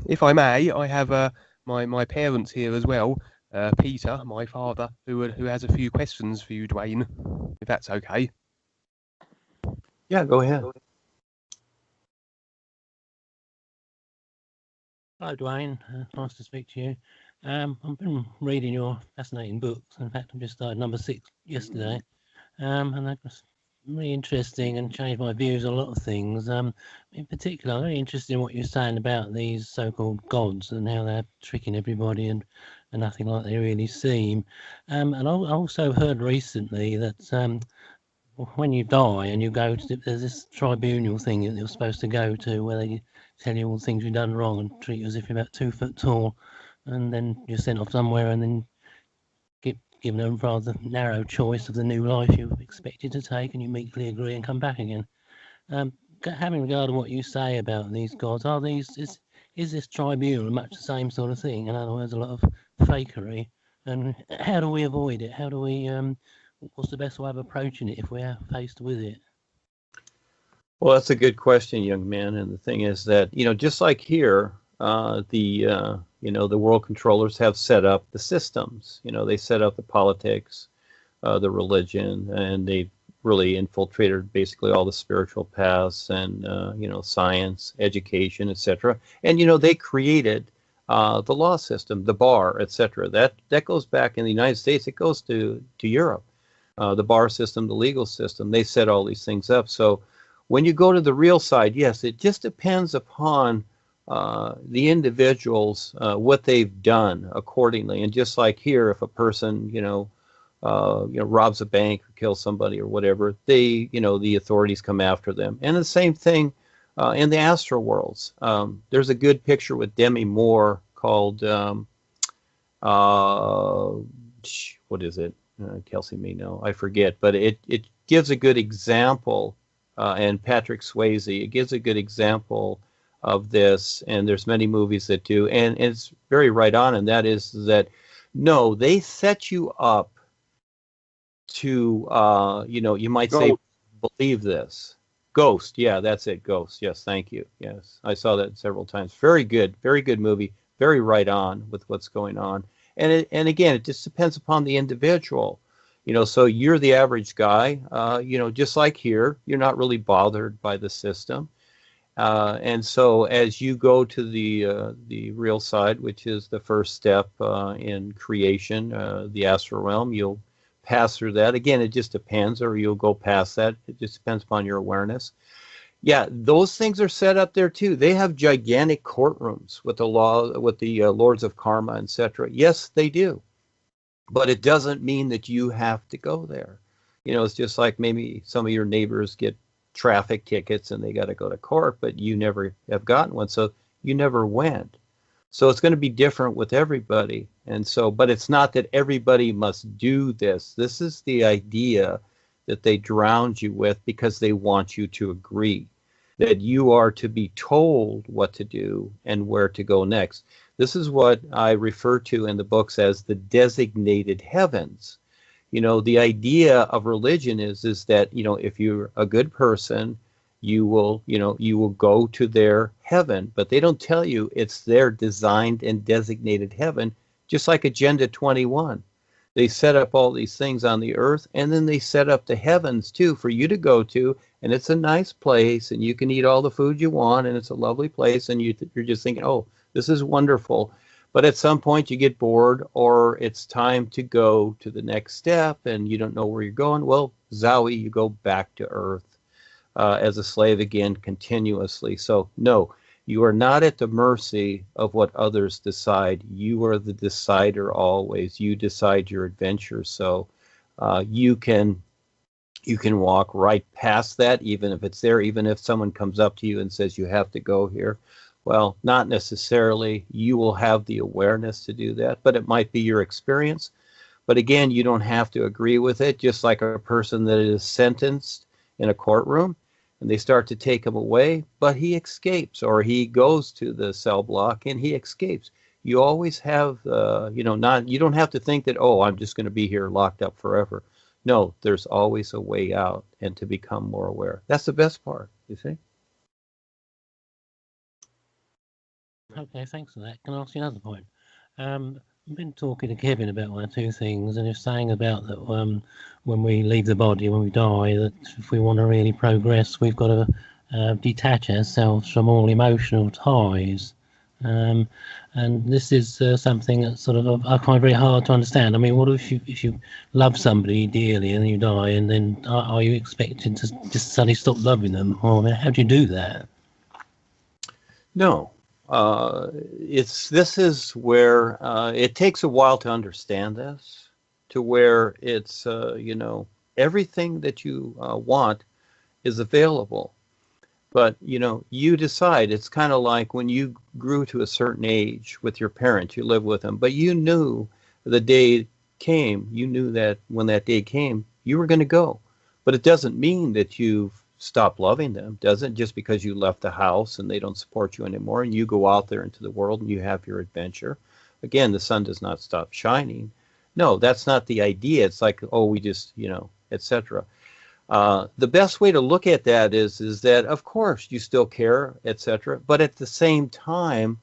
If I may, I have my parents here as well. Peter, my father, who has a few questions for you, Duane, if that's okay. Yeah, go ahead. Hello, Duane. Nice to speak to you. I've been reading your fascinating books. In fact, I just started number 6 yesterday, and that was really interesting and changed my views on a lot of things. In particular, I'm very interested in what you're saying about these so-called gods and how they're tricking everybody and nothing like they really seem. And I also heard recently that when you die and you go to, there's this tribunal thing that you're supposed to go to where they tell you all the things you've done wrong and treat you as if you're about 2 foot tall, and then you're sent off somewhere and then given a rather narrow choice of the new life you expected to take, and you meekly agree and come back again. Having regard to what you say about these gods, is this tribunal much the same sort of thing? In other words, a lot of fakery, and how do we avoid it? How do we what's the best way of approaching it if we're faced with it? Well, that's a good question, young man. And the thing is that, just like here, the world controllers have set up the systems. They set up the politics, the religion, and they really infiltrated basically all the spiritual paths and, science, education, etc. And, they created the law system, the bar, etc. That goes back in the United States. It goes to Europe. The bar system, the legal system, they set all these things up. So when you go to the real side, yes, it just depends upon the individuals, what they've done accordingly. And just like here, if a person, robs a bank or kills somebody or whatever, the authorities come after them. And the same thing in the astral worlds. There's a good picture with Demi Moore called, what is it? Kelsey may know, I forget, but it gives a good example, and Patrick Swayze, it gives a good example of this, and there's many movies that do, and it's very right on, and that is that, no, they set you up to, you might say, believe this. Ghost, yeah, that's it, Ghost, yes, thank you, yes, I saw that several times. Very good movie, very right on with what's going on. And again, it just depends upon the individual. So you're the average guy, just like here, you're not really bothered by the system. And so as you go to the real side, which is the first step in creation, the astral realm, you'll pass through that. Again, it just depends, or you'll go past that. It just depends upon your awareness. Yeah, those things are set up there too. They have gigantic courtrooms with the law, with the lords of karma, etc. Yes, they do, but it doesn't mean that you have to go there. It's just like maybe some of your neighbors get traffic tickets and they got to go to court, but you never have gotten one, so you never went. So it's going to be different with everybody, and so, but it's not that everybody must do this. This is the idea that they drowned you with because they want you to agree that you are to be told what to do and where to go next. This is what I refer to in the books as the designated heavens. The idea of religion is that, if you're a good person, you will go to their heaven, but they don't tell you it's their designed and designated heaven, just like Agenda 21. They set up all these things on the earth, and then they set up the heavens too for you to go to, and it's a nice place, and you can eat all the food you want, and it's a lovely place, and you're just thinking, oh, this is wonderful. But at some point you get bored, or it's time to go to the next step, and you don't know where you're going. Well, Zowie, you go back to earth as a slave again continuously. So no, you are not at the mercy of what others decide. You are the decider always. You decide your adventure. So you can walk right past that, even if it's there, even if someone comes up to you and says you have to go here. Well, not necessarily. You will have the awareness to do that, but it might be your experience. But again, you don't have to agree with it, just like a person that is sentenced in a courtroom and they start to take him away, but he escapes, or he goes to the cell block and he escapes. You always have, you don't have to think that, oh, I'm just going to be here locked up forever. No, there's always a way out, and to become more aware. That's the best part, you see? Okay, thanks for that. Can I ask you another point? I've been talking to Kevin about one or two things, and he was saying about that when we leave the body, when we die, that if we want to really progress, we've got to detach ourselves from all emotional ties. And this is something that sort of I find very hard to understand. I mean, what if you love somebody dearly and you die, and then are you expected to just suddenly stop loving them? Or I mean, how do you do that? No, this is where it takes a while to understand this, to where it's everything that you want is available, but you decide. It's kind of like when you grew to a certain age with your parents, you lived with them, but you knew the day came. You knew that when that day came, you were going to go, but it doesn't mean that you've stop loving them, doesn't, just because you left the house and they don't support you anymore and you go out there into the world and you have your adventure. Again, the sun does not stop shining. No, that's not the idea. It's like, oh, we just, etc. The best way to look at that is that, of course, you still care, etc. But at the same time,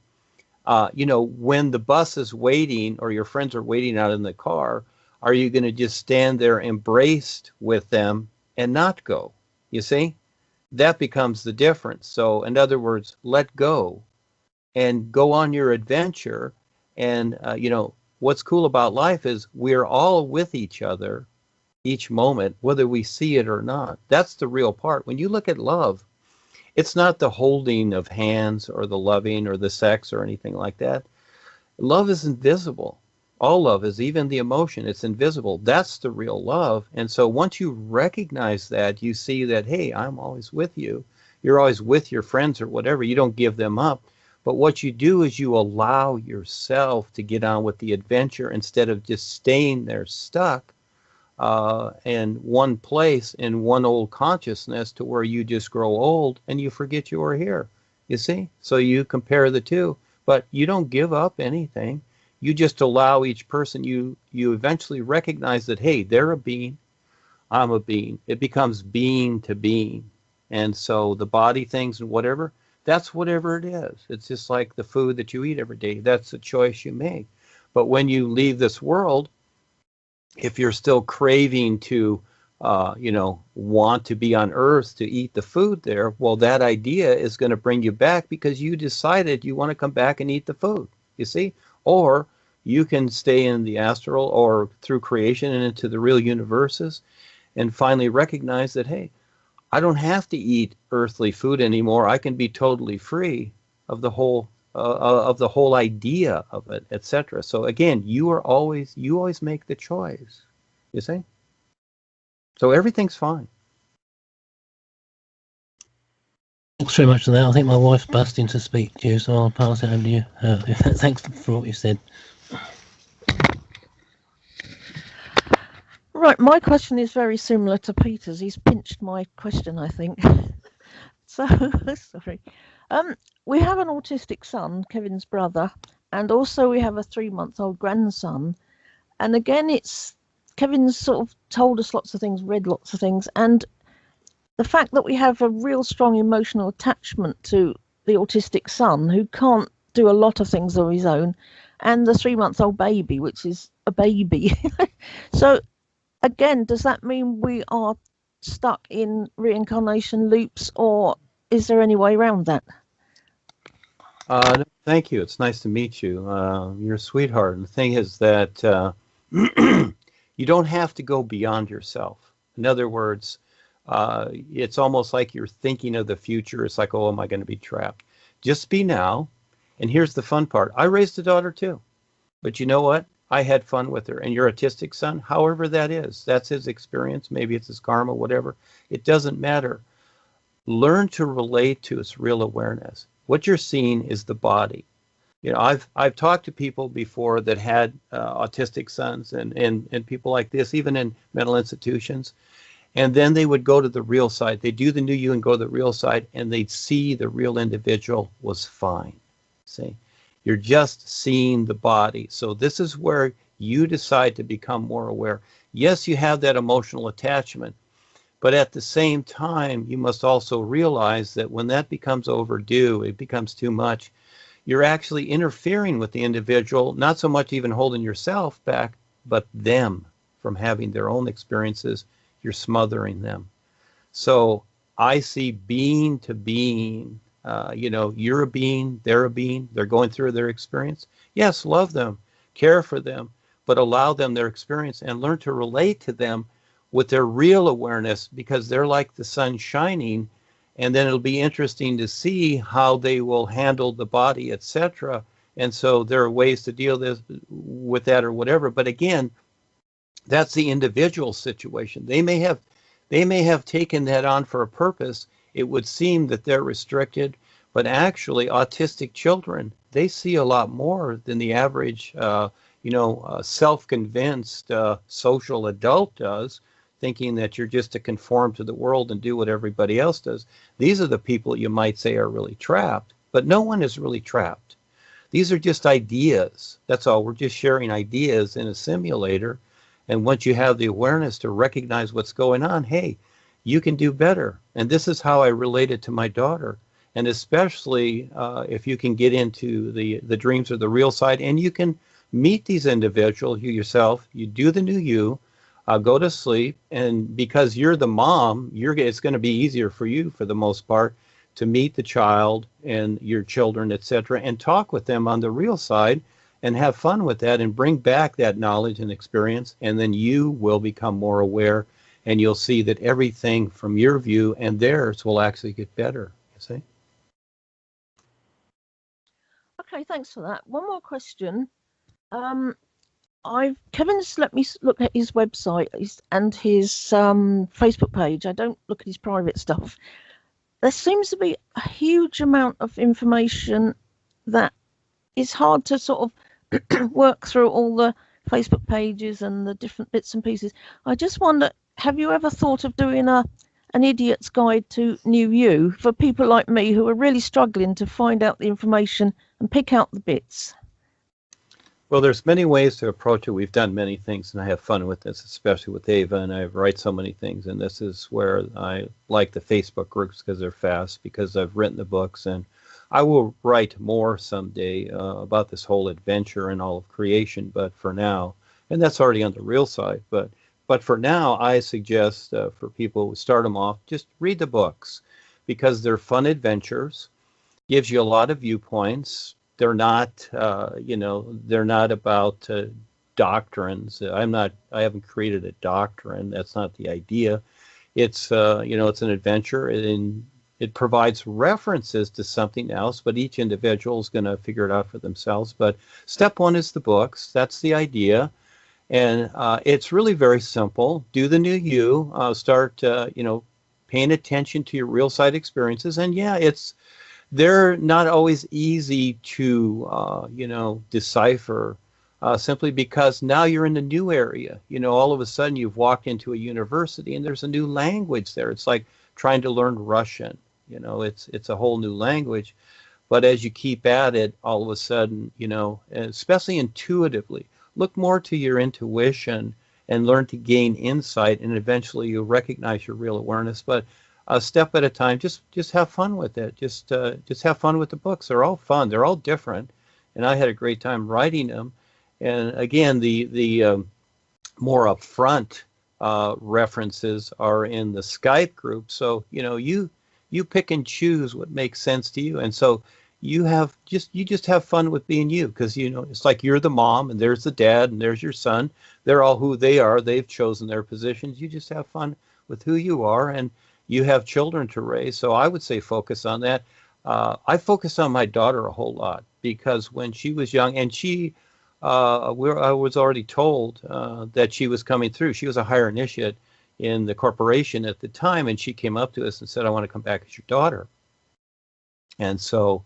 when the bus is waiting or your friends are waiting out in the car, are you going to just stand there embraced with them and not go? You see, that becomes the difference. So in other words, let go and go on your adventure. And, what's cool about life is we're all with each other each moment, whether we see it or not. That's the real part. When you look at love, it's not the holding of hands or the loving or the sex or anything like that. Love is invisible. All love is, even the emotion, it's invisible. That's the real love. And so once you recognize that, you see that, hey, I'm always with you. You're always with your friends or whatever. You don't give them up. But what you do is you allow yourself to get on with the adventure instead of just staying there stuck in one place, in one old consciousness, to where you just grow old and you forget you were here. You see? So you compare the two, but you don't give up anything. You just allow each person, you eventually recognize that, hey, they're a being, I'm a being. It becomes being to being. And so the body things and whatever, that's whatever it is. It's just like the food that you eat every day. That's the choice you make. But when you leave this world, if you're still craving to, want to be on Earth to eat the food there, well, that idea is going to bring you back because you decided you want to come back and eat the food, you see? Or you can stay in the astral or through creation and into the real universes and finally recognize that, hey, I don't have to eat earthly food anymore. I can be totally free of the whole idea of it, etc. So again, you always make the choice. You see? So everything's fine. Thanks very much for that. I think my wife's busting to speak to you, so I'll pass it over to you. Thanks for what you said. Right, my question is very similar to Peter's. He's pinched my question, I think. So, sorry. We have an autistic son, Kevin's brother, and also we have a 3-month-old grandson. And again, Kevin's sort of told us lots of things, read lots of things, and the fact that we have a real strong emotional attachment to the autistic son, who can't do a lot of things of his own, and the 3-month-old baby, which is a baby. So again, does that mean we are stuck in reincarnation loops, or is there any way around that? No, thank you. It's nice to meet you. You're a sweetheart. And the thing is that you don't have to go beyond yourself. In other words, it's almost like you're thinking of the future. It's like, oh, am I going to be trapped? Just be now. And here's the fun part. I raised a daughter too. But you know what? I had fun with her. And your autistic son, however that is, that's his experience. Maybe it's his karma, whatever. It doesn't matter. Learn to relate to its real awareness. What you're seeing is the body. I've talked to people before that had autistic sons and people like this, even in mental institutions. And then they would go to the real side. They do the new you and go to the real side, and they'd see the real individual was fine. See, you're just seeing the body. So this is where you decide to become more aware. Yes, you have that emotional attachment, but at the same time, you must also realize that when that becomes overdue, it becomes too much, you're actually interfering with the individual, not so much even holding yourself back, but them from having their own experiences. You're smothering them. So I see being to being, you're a being, they're going through their experience. Yes, love them, care for them, but allow them their experience and learn to relate to them with their real awareness, because they're like the sun shining. And then it'll be interesting to see how they will handle the body, etc. And so there are ways to deal with that or whatever. But again, that's the individual situation. They may have taken that on for a purpose. It would seem that they're restricted, but actually autistic children, they see a lot more than the average, self-convinced social adult does, thinking that you're just to conform to the world and do what everybody else does. These are the people you might say are really trapped, but no one is really trapped. These are just ideas. That's all. We're just sharing ideas in a simulator. And once you have the awareness to recognize what's going on, hey, you can do better. And this is how I relate it to my daughter. And especially if you can get into the dreams or the real side, and you can meet these individuals, you yourself, you do the new you, go to sleep, and because you're the mom, it's going to be easier for you, for the most part, to meet the child and your children, etc., and talk with them on the real side and have fun with that and bring back that knowledge and experience, and then you will become more aware, and you'll see that everything from your view and theirs will actually get better, you see? Okay, thanks for that. One more question. Kevin's let me look at his website and his Facebook page. I don't look at his private stuff. There seems to be a huge amount of information that is hard to sort of work through all the Facebook pages and the different bits and pieces. I just wonder, have you ever thought of doing an idiot's guide to New You for people like me who are really struggling to find out the information and pick out the bits? Well, there's many ways to approach it. We've done many things, and I have fun with this, especially with Ava, and I write so many things, and this is where I like the Facebook groups because they're fast, because I've written the books, and I will write more someday about this whole adventure and all of creation, but for now, and that's already on the real side, but for now, I suggest for people who start them off, just read the books, because they're fun adventures, gives you a lot of viewpoints. They're not, they're not about doctrines. I haven't created a doctrine. That's not the idea. It's, it's an adventure, and it provides references to something else, but each individual is going to figure it out for themselves. But step one is the books. That's the idea. And it's really very simple. Do the new you. Start, paying attention to your real side experiences. And yeah, they're not always easy to, decipher, simply because now you're in a new area. All of a sudden you've walked into a university and there's a new language there. It's like trying to learn Russian. It's a whole new language. But as you keep at it, all of a sudden, especially intuitively, look more to your intuition and learn to gain insight, and eventually you'll recognize your real awareness. But a step at a time, just have fun with it. Just have fun with the books. They're all fun. They're all different, and I had a great time writing them. And again, the more upfront references are in the Skype group. So you pick and choose what makes sense to you, and so you just have fun with being you, because it's like you're the mom and there's the dad and there's your son. They're all who they are. They've chosen their positions. You just have fun with who you are, and you have children to raise, so I would say focus on that. I focused on my daughter a whole lot, because when she was young, and I was already told that she was coming through. She was a higher initiate in the corporation at the time, and she came up to us and said, "I want to come back as your daughter." And so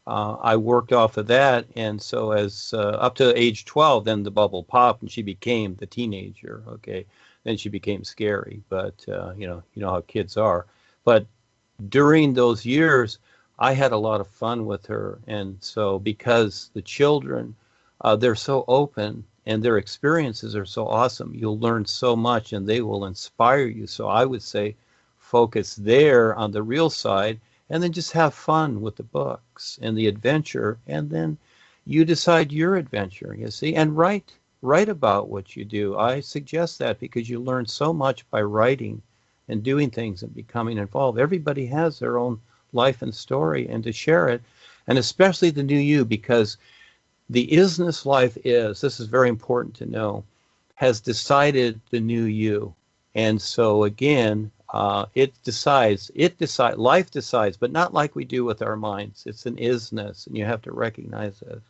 I worked off of that, and so as up to age 12, then the bubble popped, and she became the teenager. Okay. Then she became scary, but you know how kids are. But during those years, I had a lot of fun with her, and so because the children, they're so open and their experiences are so awesome, you'll learn so much, and they will inspire you. So I would say, focus there on the real side, and then just have fun with the books and the adventure, and then you decide your adventure, you see, and write about what you do. I suggest that because you learn so much by writing and doing things and becoming involved. Everybody has their own life and story, and to share it, and especially the new you, because the isness life is, this is very important to know, has decided the new you. And so again, life decides, but not like we do with our minds. It's an isness, and you have to recognize it.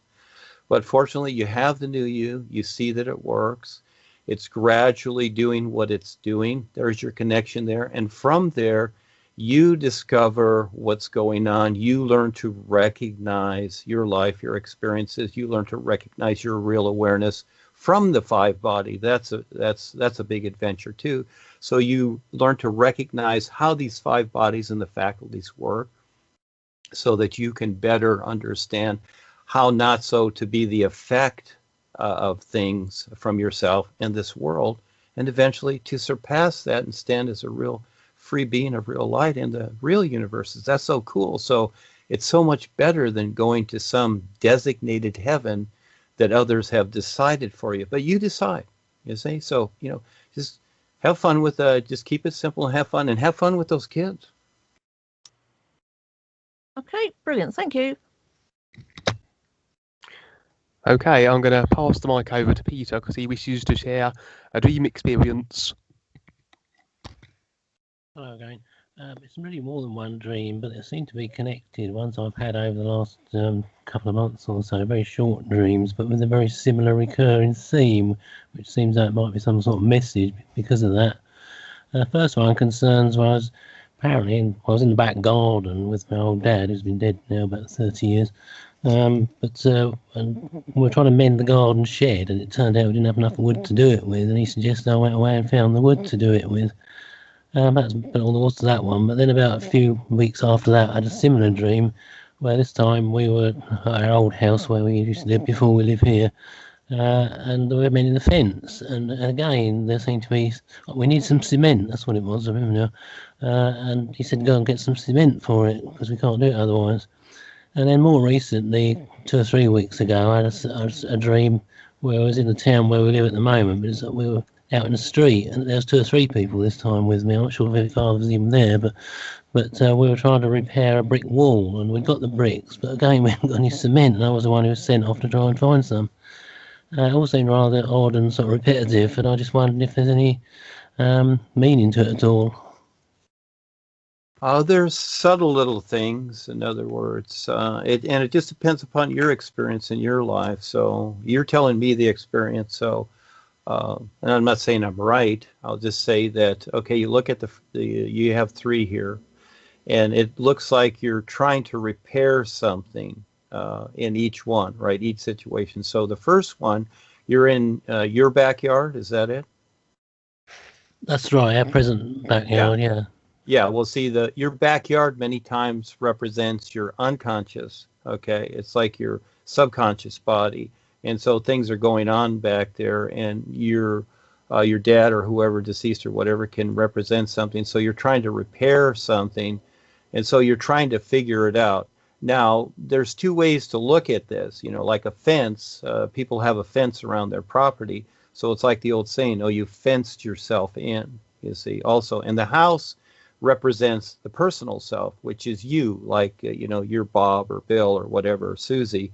But fortunately, you have the new you see that it works. It's gradually doing what it's doing. There's your connection there. And from there, you discover what's going on. You learn to recognize your life, your experiences. You learn to recognize your real awareness from the five body. That's a big adventure too. So you learn to recognize how these five bodies and the faculties work, so that you can better understand how not so to be the effect of things from yourself in this world, and eventually to surpass that and stand as a real free being of real light in the real universes. That's so cool. So it's so much better than going to some designated heaven that others have decided for you. But you decide, you see? So, just have fun with just keep it simple and have fun, and have fun with those kids. Okay, brilliant. Thank you. Okay, I'm going to pass the mic over to Peter because he wishes to share a dream experience. Hello again. It's really more than one dream, but they seem to be connected. Ones I've had over the last couple of months or so, very short dreams, but with a very similar recurring theme, which seems like it might be some sort of message because of that. The first one concerns was apparently I was in the back garden with my old dad, who's been dead now about 30 years. And we were trying to mend the garden shed, and it turned out we didn't have enough wood to do it with, and he suggested I went away and found the wood to do it with. That's all there was to that one. But then about a few weeks after that, I had a similar dream where this time we were at our old house where we used to live before we live here, and we were mending the fence. And again, there seemed to be, we need some cement. That's what it was, I remember now. And he said, go and get some cement for it because we can't do it otherwise. And then more recently, 2 or 3 weeks ago, I had a dream where I was in the town where we live at the moment, but we were out in the street, and there was 2 or 3 people this time with me. I'm not sure if father was even there, but we were trying to repair a brick wall, and we'd got the bricks, but again we hadn't got any cement, and I was the one who was sent off to try and find some. It all seemed rather odd and sort of repetitive, and I just wondered if there's any meaning to it at all. There's subtle little things, in other words, it just depends upon your experience in your life. So you're telling me the experience, so and I'm not saying I'm right. I'll just say that, okay, you look at you have 3 here, and it looks like you're trying to repair something in each one, right? Each situation. So the first one, you're in your backyard. Is that it? That's right. Our present backyard. Yeah. Yeah. Well, see, your backyard many times represents your unconscious. Okay, it's like your subconscious body. And so things are going on back there, and your dad or whoever, deceased or whatever, can represent something. So you're trying to repair something, and so you're trying to figure it out. Now, there's 2 ways to look at this. Like a fence. People have a fence around their property, so it's like the old saying, "Oh, you fenced yourself in." You see, also, and the house represents the personal self, which is you, like you're Bob or Bill or whatever, or Susie.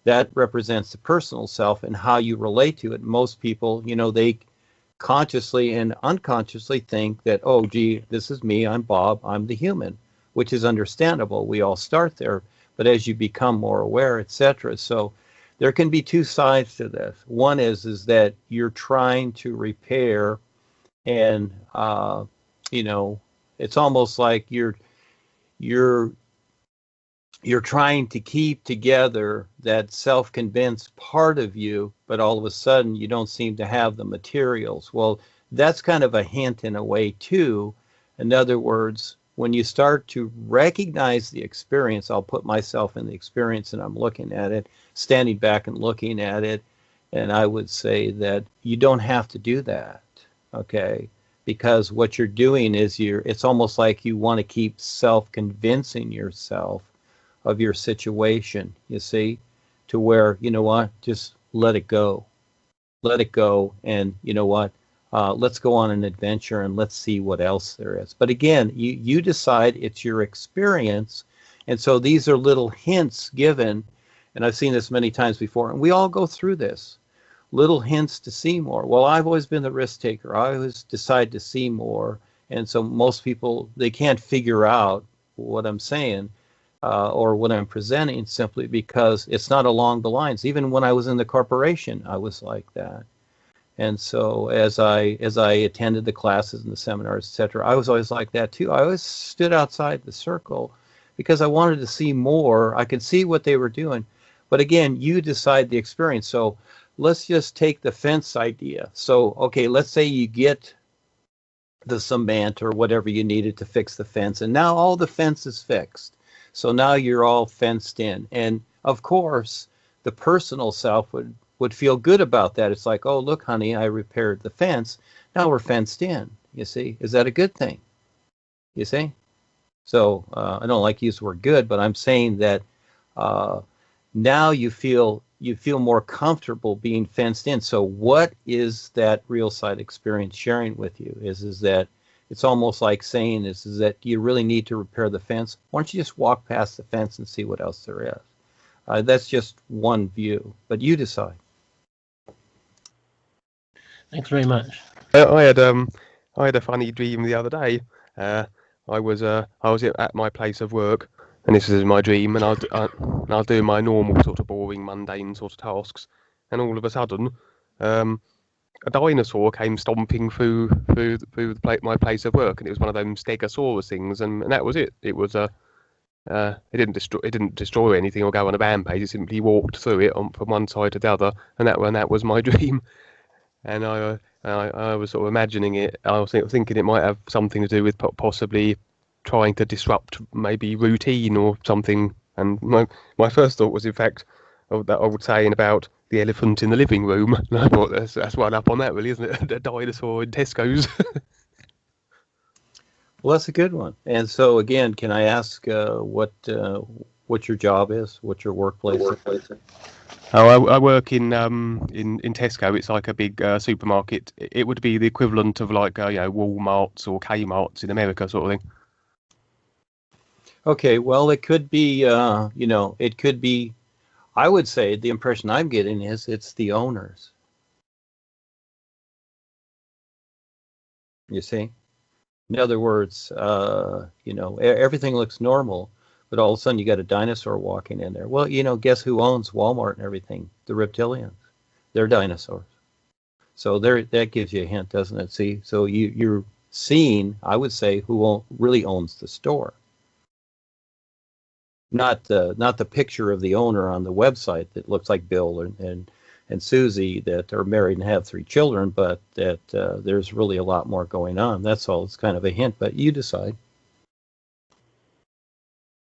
That represents the personal self and how you relate to it. Most people, they consciously and unconsciously think that, oh, gee, this is me, I'm Bob, I'm the human, which is understandable. We all start there. But as you become more aware, etc. So there can be 2 sides to this. One is that you're trying to repair, and, it's almost like you're trying to keep together that self-convinced part of you, but all of a sudden you don't seem to have the materials. Well, that's kind of a hint in a way too. In other words, when you start to recognize the experience, I'll put myself in the experience and I'm looking at it, standing back and looking at it, and I would say that you don't have to do that, okay? because what you're doing is it's almost like you want to keep self-convincing yourself of your situation, you see, to where, you know what, just let it go. Let it go, and you know what, let's go on an adventure and let's see what else there is. But again, you decide, it's your experience, and so these are little hints given, and I've seen this many times before, and we all go through this. Little hints to see more. Well, I've always been the risk taker. I always decide to see more, and so most people, they can't figure out what I'm saying or what I'm presenting, simply because it's not along the lines. Even when I was in the corporation, I was like that. And so as I attended the classes and the seminars, etc., I was always like that too. I always stood outside the circle because I wanted to see more. I could see what they were doing. But again, you decide the experience. So let's just take the fence idea. So, okay, let's say you get the cement or whatever you needed to fix the fence, and now all the fence is fixed. So now you're all fenced in. And of course, the personal self would feel good about that. It's like, oh, look, honey, I repaired the fence. Now we're fenced in, you see. Is that a good thing? You see? So I don't like to use the word good, but I'm saying that now you feel more comfortable being fenced in. So what is that real side experience sharing with you? Is that it's almost like saying is that you really need to repair the fence. Why don't you just walk past the fence and see what else there is? That's just one view, but you decide. Thanks very much. I had a funny dream the other day. I was at my place of work, and this is my dream, and I was doing my normal sort of boring, mundane sort of tasks, and all of a sudden, a dinosaur came stomping through my place of work, and it was one of them stegosaurus things, and that was it. It was it didn't destroy anything or go on a rampage. It simply walked through it from one side to the other, and that was my dream. And I was sort of imagining it. I was thinking it might have something to do with possibly trying to disrupt maybe routine or something. And my first thought was, in fact, of that old saying about the elephant in the living room. And I thought that's right up on that, really, isn't it? The dinosaur in Tesco's. Well, that's a good one. And so again, can I ask what your job is? What your workplace is? Oh, I work in Tesco. It's like a big supermarket. It would be the equivalent of like Walmart's or Kmart's in America, sort of thing. Okay, well, it could be it could be. I would say the impression I'm getting is it's the owners. You see, in other words, everything looks normal. But all of a sudden you got a dinosaur walking in there. Well, guess who owns Walmart and everything? The reptilians. They're dinosaurs. So that gives you a hint, doesn't it? See, so you're seeing, I would say, who really owns the store. Not the picture of the owner on the website that looks like Bill and Susie that are married and have 3 children, but that there's really a lot more going on. That's all. It's kind of a hint, but you decide.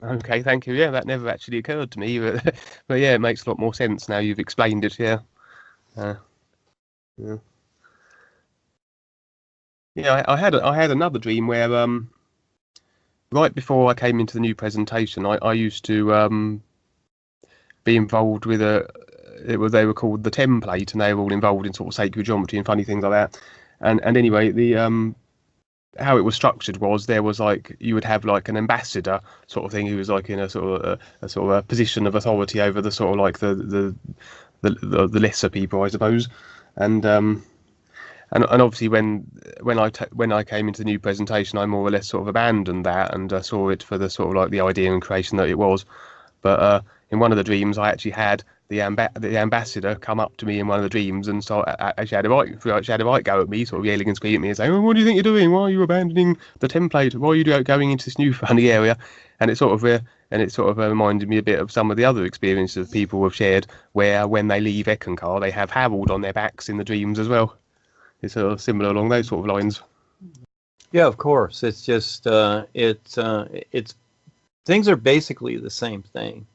Okay, thank you. Yeah, that never actually occurred to me, but yeah, it makes a lot more sense now you've explained it. Yeah. Yeah, I had another dream where right before I came into the NuPresentation, I used to be involved with they were called the template, and they were all involved in sort of sacred geometry and funny things like that. And anyway, the how it was structured was there was like you would have like an ambassador sort of thing who was like in a sort of a position of authority over the sort of like the lesser people, I suppose, and obviously when I came into the NuPresentation, I more or less sort of abandoned that and saw it for the sort of like the idea and creation that it was. But in one of the dreams, I actually had the ambassador come up to me in one of the dreams and start actually had a right go at me, sort of yelling and screaming at me and saying, "Oh, what do you think you're doing? Why are you abandoning the template? Why are you going into this new funny area?" And it sort of reminded me a bit of some of the other experiences people have shared, where when they leave Ekankar, they have Harold on their backs in the dreams as well. It's sort of similar along those sort of lines. Yeah, of course. It's just it's things are basically the same thing.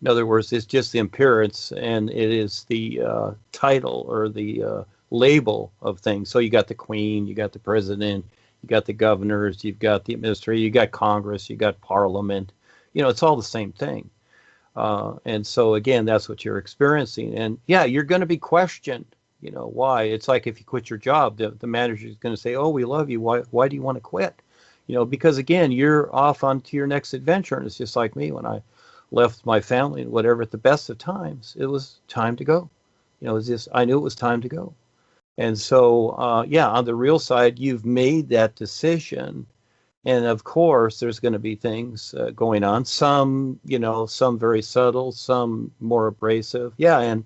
In other words, it's just the appearance, and it is the title or the label of things. So you got the Queen, you got the President, you got the governors, you've got the administrator, you got Congress, you got Parliament. You know, it's all the same thing. And so again, that's what you're experiencing. And yeah, you're going to be questioned. You know, why? It's like if you quit your job, the manager is going to say, "Oh, we love you. Why do you want to quit?" You know, because again, you're off onto your next adventure. And it's just like me when I left my family and whatever. At the best of times, it was time to go. You know, it was just, I knew it was time to go. And so, yeah, on the real side, you've made that decision. And of course, there's going to be things going on. Some, you know, some very subtle, some more abrasive. Yeah, and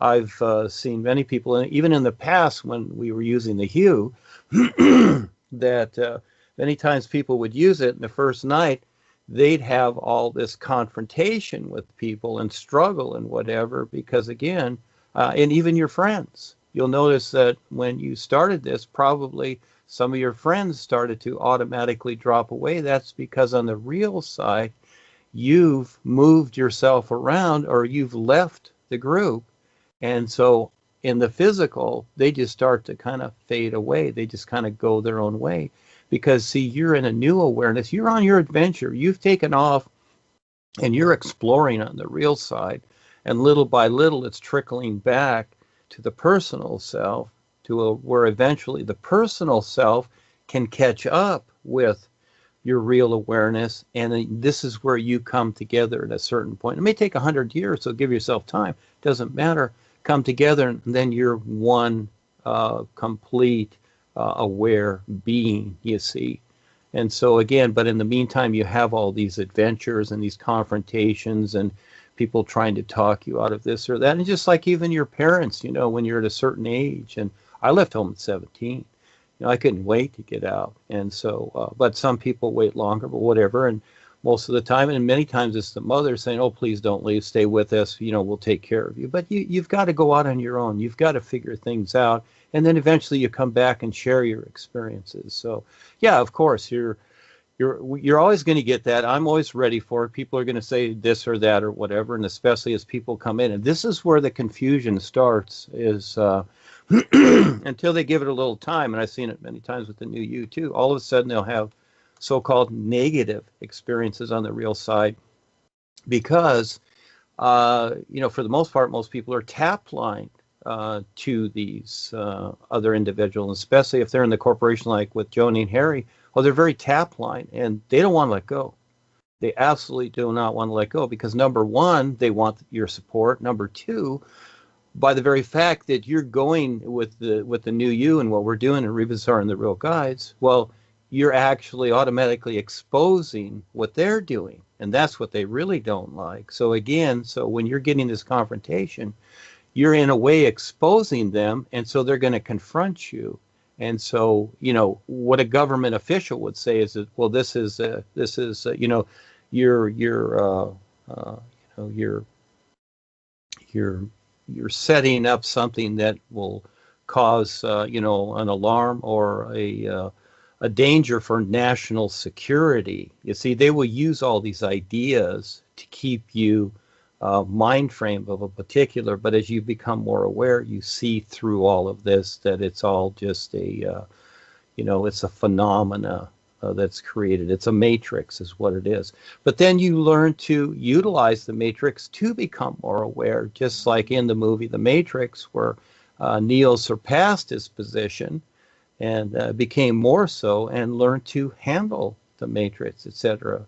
I've seen many people, even in the past when we were using the hue, that many times people would use it, and the first night they'd have all this confrontation with people and struggle and whatever, because again, and even your friends, you'll notice that when you started this, probably some of your friends started to automatically drop away. That's because on the real side, you've moved yourself around or you've left the group. And so in the physical, they just start to kind of fade away. They just kind of go their own way because, see, you're in a new awareness. You're on your adventure. You've taken off and you're exploring on the real side. And little by little, it's trickling back to the personal self, to where eventually the personal self can catch up with your real awareness. And this is where you come together at a certain point. It may take 100 years, so give yourself time. Doesn't matter. Come together, and then you're one complete aware being, you see. And so again, but in the meantime, you have all these adventures and these confrontations and people trying to talk you out of this or that. And just like even your parents, you know, when you're at a certain age. And I left home at 17. You know, I couldn't wait to get out. And so, but some people wait longer, but whatever. And most of the time, and many times it's the mother saying, "Oh, please don't leave, stay with us, you know, we'll take care of you." But you've got to go out on your own. You've got to figure things out. And then eventually you come back and share your experiences. So yeah, of course, you're always going to get that. I'm always ready for it. People are going to say this or that or whatever. And especially as people come in, and this is where the confusion starts, is until they give it a little time. And I've seen it many times with the new you too. All of a sudden they'll have so-called negative experiences on the real side because, you know, for the most part, most people are tap lined to these other individuals, especially if they're in the corporation like with Joni and Harry. Well, they're very tap line and they don't want to let go. They absolutely do not want to let go because number one, they want your support. Number two, by the very fact that you're going with the new you and what we're doing in Rebazar and the Real Guides, well, you're actually automatically exposing what they're doing. And that's what they really don't like. So again, so when you're getting this confrontation, you're in a way exposing them. And so they're going to confront you. And so, you know, what a government official would say is that, well, this is, you know, you're setting up something that will cause, you know, an alarm or a danger for national security. You see, they will use all these ideas to keep you mind frame of a particular, but as you become more aware, you see through all of this that it's all just a, you know, it's a phenomena that's created. It's a matrix is what it is. But then you learn to utilize the matrix to become more aware, just like in the movie The Matrix, where Neo surpassed his position and became more so and learned to handle the matrix, etc.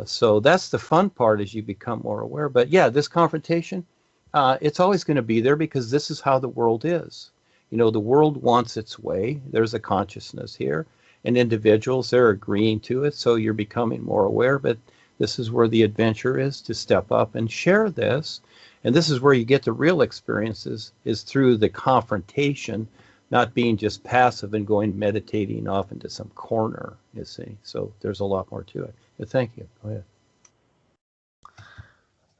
So that's the fun part as you become more aware. But yeah, this confrontation, it's always going to be there because this is how the world is. You know, the world wants its way. There's a consciousness here. And individuals, they're agreeing to it. So you're becoming more aware. But this is where the adventure is, to step up and share this. And this is where you get the real experiences, is through the confrontation, not being just passive and going meditating off into some corner, you see. So there's a lot more to it. But thank you. Go ahead.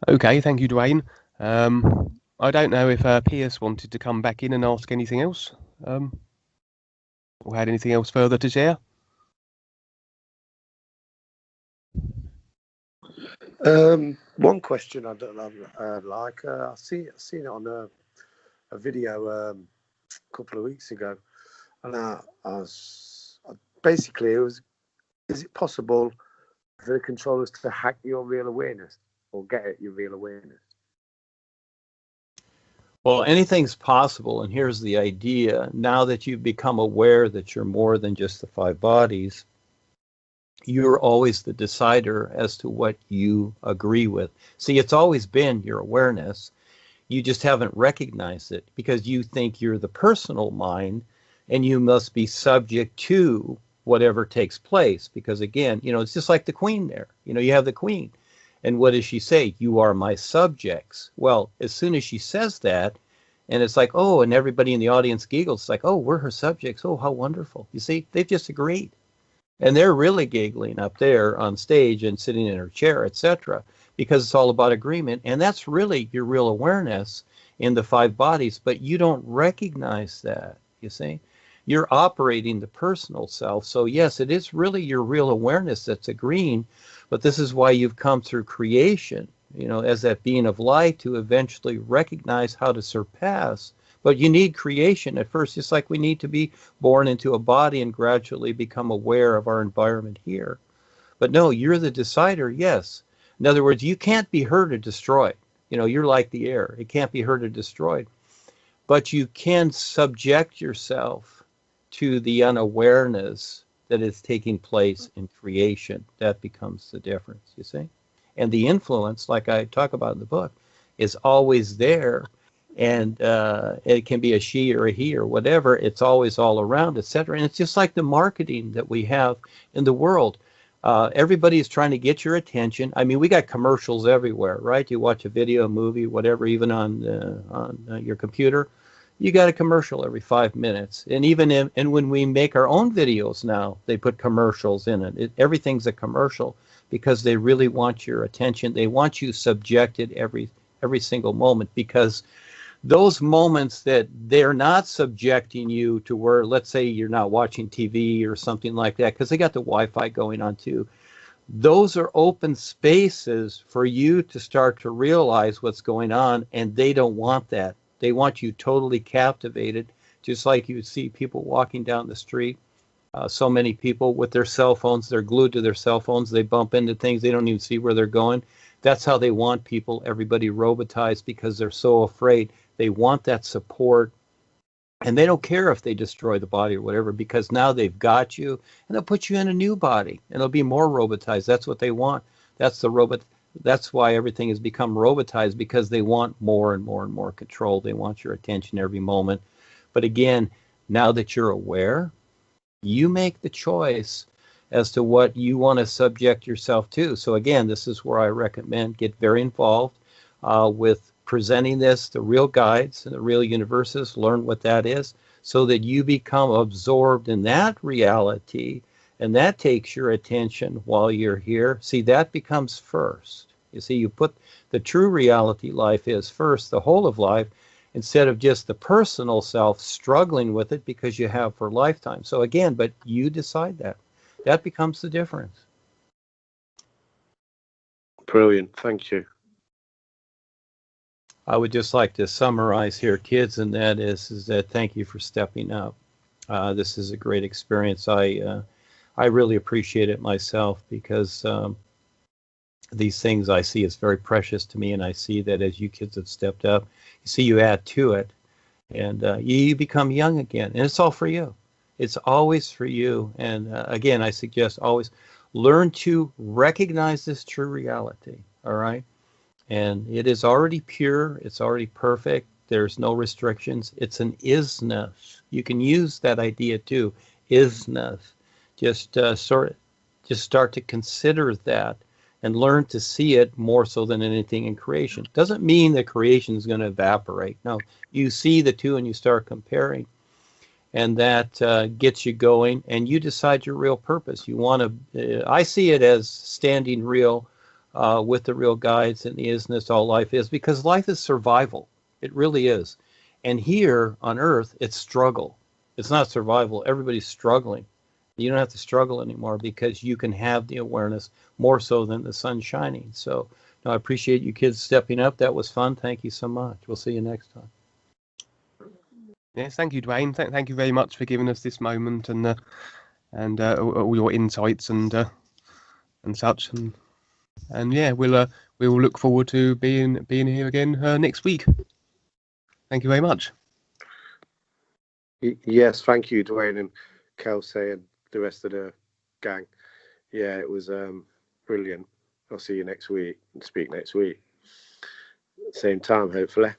Okay, thank you, Duane. I don't know if Pearce wanted to come back in and ask anything else, or had anything else further to share. One question I'd like, I've seen it on a video couple of weeks ago, and basically it was, is it possible for the controllers to hack your real awareness or get at your real awareness? Well, anything's possible, and here's the idea. Now that you've become aware that you're more than just the 5 bodies, you're always the decider as to what you agree with. See, it's always been your awareness. You just haven't recognized it because you think you're the personal mind and you must be subject to whatever takes place. Because again, it's just like the queen there. You have the queen. And what does she say? You are my subjects. Well, as soon as she says that, and it's like, oh, and everybody in the audience giggles. It's like, oh, we're her subjects. Oh, how wonderful. You see, they've just agreed. And they're really giggling up there on stage and sitting in her chair, etc., because it's all about agreement. And that's really your real awareness in the 5 bodies, but you don't recognize that, you see. You're operating the personal self. So yes, it is really your real awareness that's agreeing, but this is why you've come through creation, as that being of light to eventually recognize how to surpass. But you need creation at first, just like we need to be born into a body and gradually become aware of our environment here. But no, you're the decider, yes. In other words, you can't be hurt or destroyed. You're like the air. It can't be hurt or destroyed. But you can subject yourself to the unawareness that is taking place in creation. That becomes the difference, you see? And the influence, like I talk about in the book, is always there. And it can be a she or a he or whatever. It's always all around, etc. And it's just like the marketing that we have in the world. Everybody is trying to get your attention. I mean, we got commercials everywhere, right? You watch a video, a movie, whatever, even on your computer. You got a commercial every 5 minutes. And even when we make our own videos now, they put commercials in it. Everything's a commercial because they really want your attention. They want you subjected every single moment, because those moments that they're not subjecting you to where, let's say you're not watching TV or something like that, because they got the Wi-Fi going on too. Those are open spaces for you to start to realize what's going on, and they don't want that. They want you totally captivated, just like you see people walking down the street. So many people with their cell phones, they're glued to their cell phones. They bump into things. They don't even see where they're going. That's how they want people, everybody robotized, because they're so afraid. They want that support, and they don't care if they destroy the body or whatever, because now they've got you, and they'll put you in a new body, and it'll be more robotized. That's what they want. That's the robot. That's why everything has become robotized, because they want more and more and more control. They want your attention every moment. But again, now that you're aware, you make the choice as to what you want to subject yourself to. So again, this is where I recommend get very involved with presenting this, the real guides and the real universes, learn what that is, so that you become absorbed in that reality, and that takes your attention while you're here. See, that becomes first. You see, you put the true reality life is first, the whole of life, instead of just the personal self struggling with it because you have for a lifetime. So again, but you decide that. That becomes the difference. Brilliant. Thank you. I would just like to summarize here, kids, and that is that thank you for stepping up. This is a great experience. I really appreciate it myself, because these things I see is very precious to me, and I see that as you kids have stepped up, you see you add to it, and you become young again, and it's all for you. It's always for you. And again, I suggest always learn to recognize this true reality, all right? And it is already pure. It's already perfect. There's no restrictions. It's an isness. You can use that idea too, isness. Just start to consider that and learn to see it more so than anything in creation. Doesn't mean that creation is going to evaporate. No, you see the two and you start comparing, and that gets you going, and you decide your real purpose. You want to, I see it as standing real with the real guides and the isness all life is, because life is survival. It really is. And here on earth, it's struggle. It's not survival. Everybody's struggling. You don't have to struggle anymore, because you can have the awareness more so than the sun shining. So no, I appreciate you kids stepping up. That was fun. Thank you so much. We'll see you next time. Yes, thank you, Duane. Thank you very much for giving us this moment and all your insights and such. And yeah, we will look forward to being here again next week. Thank you very much. Yes, thank you, Duane and Kelsey and the rest of the gang. Yeah, it was brilliant. I'll see you next week and speak next week. Same time, hopefully.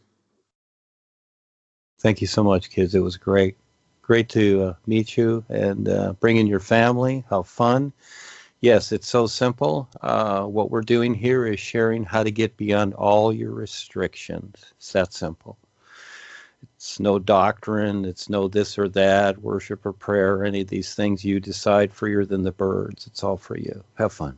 Thank you so much, kids. It was great. Great to meet you and bring in your family. How fun. Yes, it's so simple. What we're doing here is sharing how to get beyond all your restrictions. It's that simple. It's no doctrine. It's no this or that, worship or prayer, any of these things you decide freer than the birds. It's all for you. Have fun.